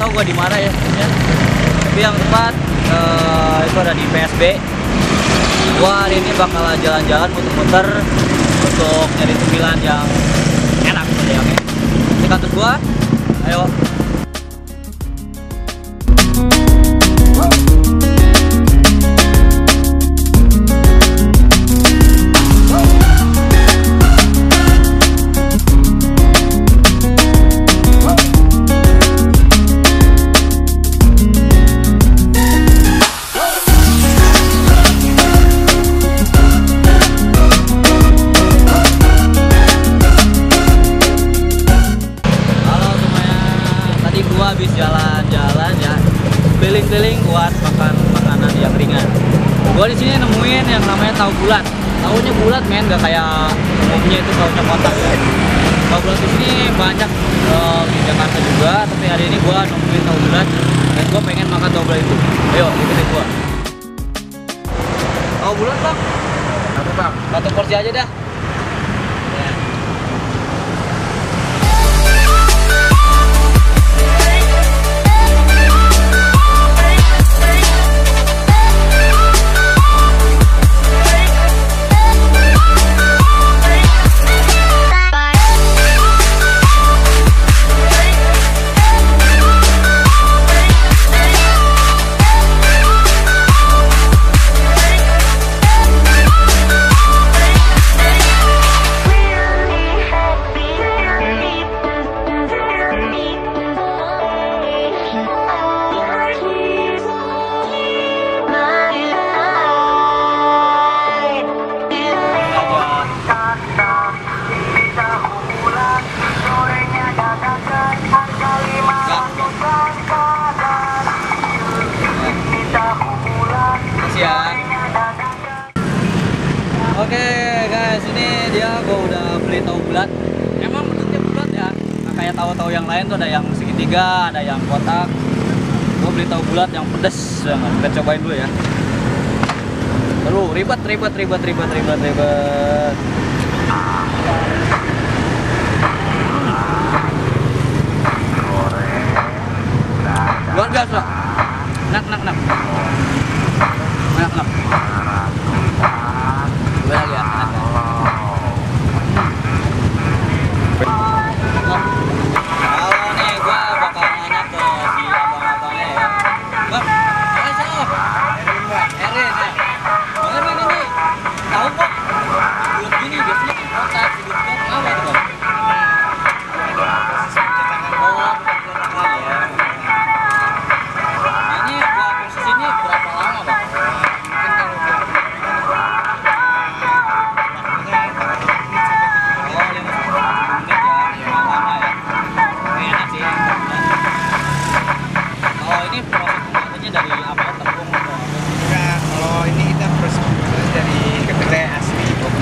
tahu gue di mana ya sebenarnya. Tapi yang tepat itu ada di PSB. Gua hari ini bakal jalan-jalan muter-muter untuk nyari cemilan yang enak gitu ya, oke. Sikat terus gua. Ayo. Habis jalan-jalan ya, keliling-keliling buat makan makanan yang ringan. Gua di sini nemuin yang namanya tahu bulat. Tahunya bulat men, gak kayak umumnya itu tahunya kotak ya. Tahu bulat di sini banyak di Jakarta juga, tapi hari ini gua nemuin tahu bulat dan gua pengen makan tahu bulat itu. Ayo ikutin gua. Tahu bulat bang? Satu bang. Satu porsi aja dah. Oke guys, ini dia gua udah beli tahu bulat. Emang bentuknya bulat ya, nah, kayak tahu-tahu yang lain tuh ada yang segitiga, ada yang kotak. Gua beli tahu bulat yang pedes banget. Kita cobain dulu ya. Aduh, ribet. Luar biasa. Nak. Coba lagi ya. Kalau nih gua bakal nanya ke si abang-abangnya ya. Bang, makasih siapa? Erin ya. Bang Erin ini tahu kok bulat gini biasanya kotak bulat apa tuh bang? Ini buat proses ini berapa lama bang?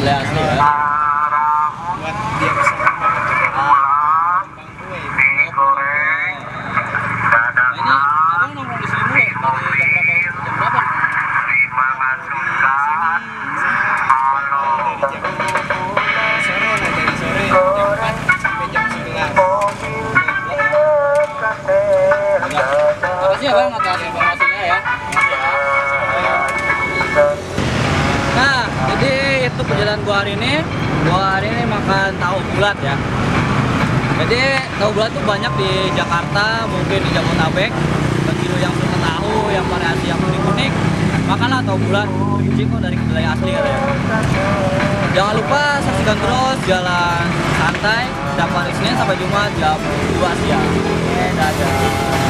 Asli ya. Buat dia bisa bang kue. Nah, ini abang nongkrong di sini mulu dari jam berapa? Sore lah, dari sore jam 4 sampai jam 11. Makasih ya bang atas informasinya ya. Nah, jadi itu perjalanan gua hari ini. Gua hari ini makan tahu bulat ya. Jadi tahu bulat tuh banyak di Jakarta, mungkin di Jabodetabek. Bagi lu yang suka tahu, yang variasi yang unik-unik, makanlah tahu bulat. Biji kok dari kedelai asli ya. Jangan lupa saksikan terus Jalan Santai setiap hari Senin sampai Jumat jam 2 siang. Dadah.